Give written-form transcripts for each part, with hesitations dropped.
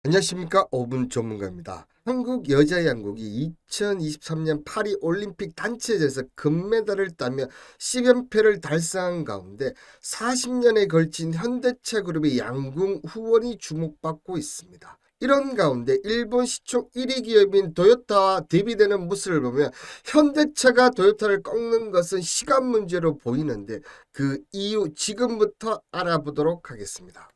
안녕하십니까. 5분 전문가입니다. 한국 여자양국이 2023년 파리 올림픽 단체전에서 금메달을 따며 10연패를 달성한 가운데 40년에 걸친 현대차 그룹의 양궁 후원이 주목받고 있습니다. 이런 가운데 일본 시총 1위 기업인 도요타와 대비되는 모습을 보면 현대차가 도요타를 꺾는 것은 시간 문제로 보이는데 그 이유 지금부터 알아보도록 하겠습니다.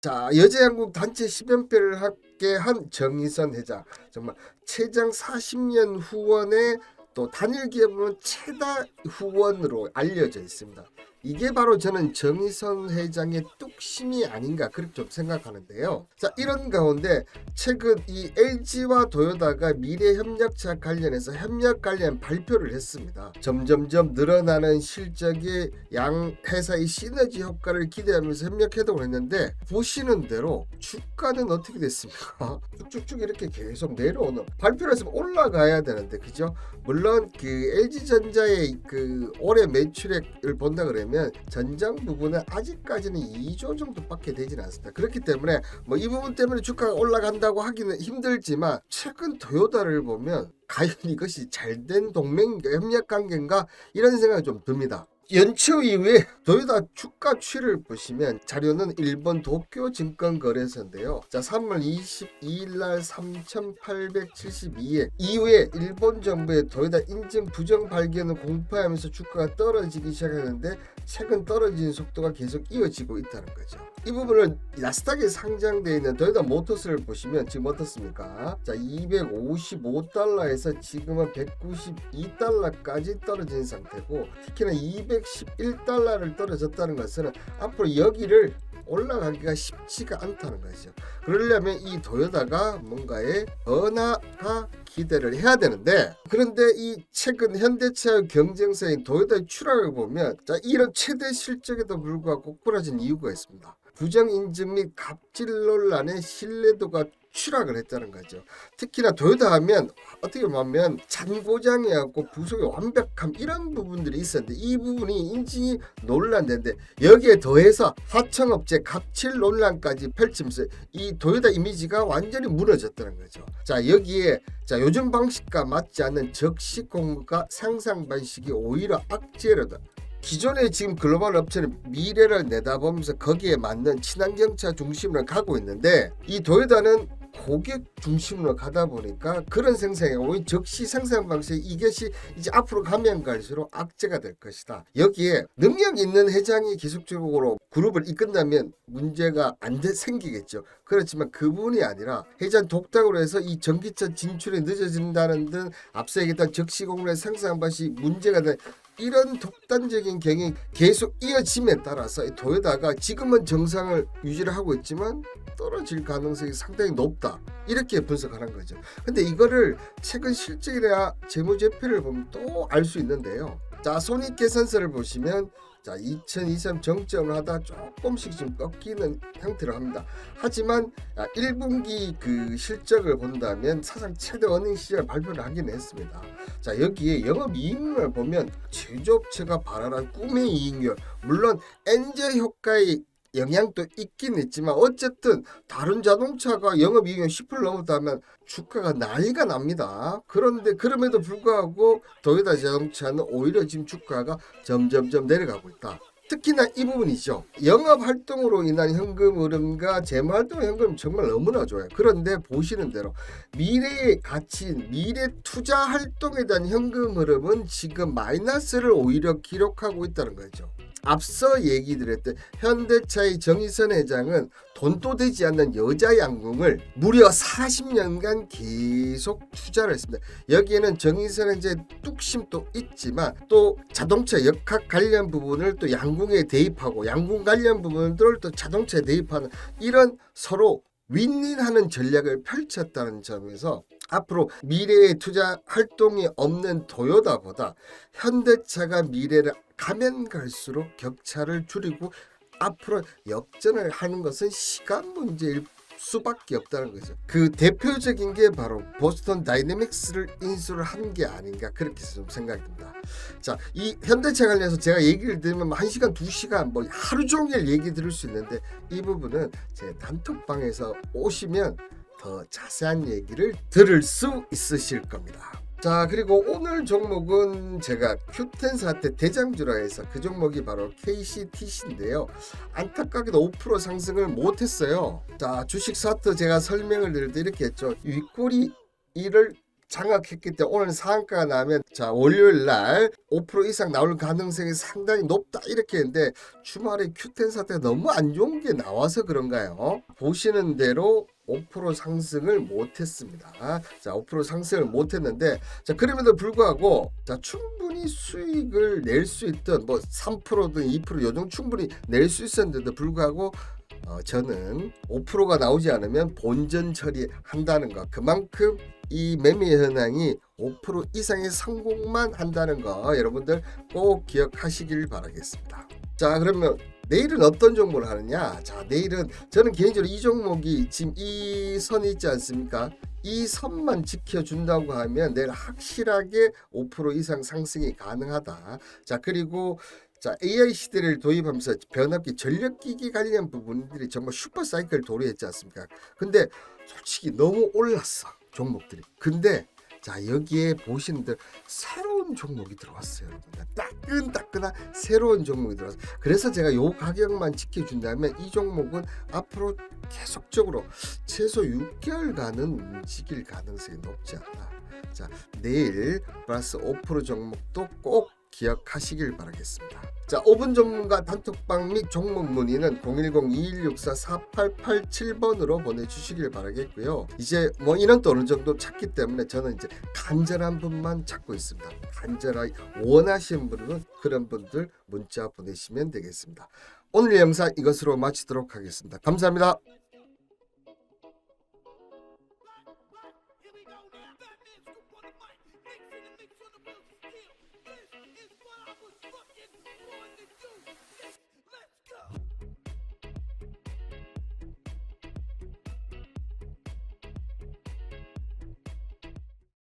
자, 여자양국 단체 10연패를 함께 한 정의선 회장, 정말 최장 40년 후원의 또 단일 기업으로는 최다 후원으로 알려져 있습니다. 이게 바로 저는 정의선 회장의 뚝심이 아닌가 그렇게 좀 생각하는데요. 자, 이런 가운데 최근 이 LG와 도요타가 미래 협력차 관련해서 협력 관련 발표를 했습니다. 점점점 늘어나는 실적의 양 회사의 시너지 효과를 기대하면서 협력해동을 했는데 보시는 대로 주가는 어떻게 됐습니까? 쭉쭉쭉 이렇게 계속 내려오는, 발표를 했으면 올라가야 되는데 그죠? 물론 그 LG전자의 그 올해 매출액을 본다 그러면 전장 부분은 아직까지는 2조 정도밖에 되지는 않습니다. 그렇기 때문에 뭐 이 부분 때문에 주가가 올라간다고 하기는 힘들지만 최근 도요타를 보면 과연 이것이 잘된 동맹인가 협력 관계인가 이런 생각이 좀 듭니다. 연초 이후에 도요타 주가 추이를 보시면 자료는 일본 도쿄 증권거래소인데요. 자, 3월 22일 날 3,872엔 이후에 일본 정부의 도요타 인증 부정 발견을 공포하면서 주가가 떨어지기 시작하는데 최근 떨어지는 속도가 계속 이어지고 있다는 거죠. 이 부분을 나스닥에 상장되어 있는 도요타 모터스를 보시면 지금 어떻습니까? 자, 255달러에서 지금은 192달러까지 떨어진 상태고, 특히나 211달러를 떨어졌다는 것은 앞으로 여기를 올라가기가 쉽지가 않다는 거죠. 그러려면 이 도요타가 뭔가의 변화가 기대를 해야 되는데, 그런데 이 최근 현대차의 경쟁사인 도요타의 추락을 보면 자, 이런 최대 실적에도 불구하고 꼬꾸라진 이유가 있습니다. 부정 인증 및 갑질 논란의 신뢰도가 추락을 했다는 거죠. 특히나 도요타 하면 어떻게 보면 잔고장이었고 부속의 완벽함 이런 부분들이 있었는데 이 부분이 인증이 논란되는데 여기에 더해서 하청업체 갑질 논란까지 펼치면서 이 도요타 이미지가 완전히 무너졌다는 거죠. 자, 여기에 자, 요즘 방식과 맞지 않는 적식 공급과 상상 방식이 오히려 악재로다. 기존의 지금 글로벌 업체는 미래를 내다보면서 거기에 맞는 친환경차 중심으로 가고 있는데 이 도요타는 고객 중심으로 가다 보니까 그런 생산이 오히려 적시 생산 방식이 이것이 이제 앞으로 가면 갈수록 악재가 될 것이다. 여기에 능력 있는 회장이 계속적으로 그룹을 이끈다면 문제가 안 생기겠죠. 그렇지만 그분이 아니라 회장 독탁으로 해서 이 전기차 진출이 늦어진다는 등 앞서 얘기했던 적시 공급의 생산 방식이 문제가 된 이런 독단적인 경영이 계속 이어짐에 따라서 도요타가 지금은 정상을 유지를 하고 있지만 떨어질 가능성이 상당히 높다. 이렇게 분석하는 거죠. 근데 이거를 최근 실적이나 재무제표를 보면 또 알 수 있는데요. 자, 손익계산서를 보시면 자, 2023 정점을 하다 조금씩 좀 꺾이는 형태로 합니다. 하지만 1분기 그 실적을 본다면 사상 최대 어닝 시절 발표를 하긴 했습니다. 자, 여기에 영업이익률을 보면 제조업체가 발행한 꿈의 이익률, 물론 엔저 효과의 영향도 있긴 있지만 어쨌든 다른 자동차가 영업이익률 10% 넘었다면 주가가 난리가 납니다. 그런데 그럼에도 불구하고 도요타 자동차는 오히려 지금 주가가 점점점 내려가고 있다. 특히나 이 부분이죠. 영업활동으로 인한 현금 흐름과 재무활동 현금 정말 너무나 좋아요. 그런데 보시는 대로 미래의 가치인 미래 투자 활동에 대한 현금 흐름은 지금 마이너스를 오히려 기록하고 있다는 거죠. 앞서 얘기 드렸던 현대차의 정의선 회장은 돈도 되지 않는 여자 양궁을 무려 40년간 계속 투자를 했습니다. 여기에는 정의선 회장의 뚝심도 있지만 또 자동차 역학 관련 부분을 또 양궁에 대입하고 양궁 관련 부분들을 또 자동차에 대입하는 이런 서로 윈윈하는 전략을 펼쳤다는 점에서 앞으로 미래의 투자 활동이 없는 도요타보다 현대차가 미래를 가면 갈수록 격차를 줄이고 앞으로 역전을 하는 것은 시간 문제일 수밖에 없다는 거죠. 그 대표적인 게 바로 보스턴 다이내믹스를 인수를 한 게 아닌가 그렇게 좀 생각이 듭니다. 자, 이 현대차 관련해서 제가 얘기를 드리면 1시간 2시간 뭐 하루 종일 얘기 들을 수 있는데 이 부분은 제 단톡방에서 오시면 더 자세한 얘기를 들을 수 있으실 겁니다. 자, 그리고 오늘 종목은 제가 Q10 사태 대장주라 해서 그 종목이 바로 KCTC인데요. 안타깝게도 5% 상승을 못했어요. 자, 주식 차트 제가 설명을 드릴 때 이렇게 했죠. 윗꼬리 1을 장악했기 때문에 오늘 상한가가 나면 자 월요일 날 5% 이상 나올 가능성이 상당히 높다 이렇게 했는데 주말에 Q10 사태가 너무 안 좋은 게 나와서 그런가요? 보시는 대로 5% 상승을 못했습니다. 자, 5% 상승을 못했는데, 자 그럼에도 불구하고 자 충분히 수익을 낼 수 있던 뭐 3%든 2% 요정 충분히 낼 수 있었는데도 불구하고 저는 5%가 나오지 않으면 본전 처리한다는 것, 그만큼 이 매매 현황이 5% 이상의 성공만 한다는 거 여러분들 꼭 기억하시길 바라겠습니다. 자, 그러면 내일은 어떤 종목을 하느냐? 자, 내일은 저는 개인적으로 이 종목이 지금 이 선이 있지 않습니까? 이 선만 지켜준다고 하면 내일 확실하게 5% 이상 상승이 가능하다. 자, 그리고 자, AI 시대를 도입하면서 변압기 전력기기 관련 부분들이 정말 슈퍼 사이클 도래했지 않습니까? 근데 솔직히 너무 올랐어 종목들이. 근데 자, 여기에 보시는들 새로운 종목이 들어왔어요, 여러분들. 따끈따끈한 새로운 종목이 들어왔어요. 그래서 제가 요 가격만 지켜준다면 이 종목은 앞으로 계속적으로 최소 6개월간은 움직일 가능성이 높지 않나. 자, 내일 플러스 5% 종목도 꼭 기억하시길 바라겠습니다. 자, 5분 전문가 단톡방 및 종목 문의는 010-2164-4887번으로 보내주시길 바라겠고요. 이제 뭐 인원도 어느 정도 찾기 때문에 저는 이제 간절한 분만 찾고 있습니다. 간절하게 원하시는 분은 그런 분들 문자 보내시면 되겠습니다. 오늘 영상 이것으로 마치도록 하겠습니다. 감사합니다.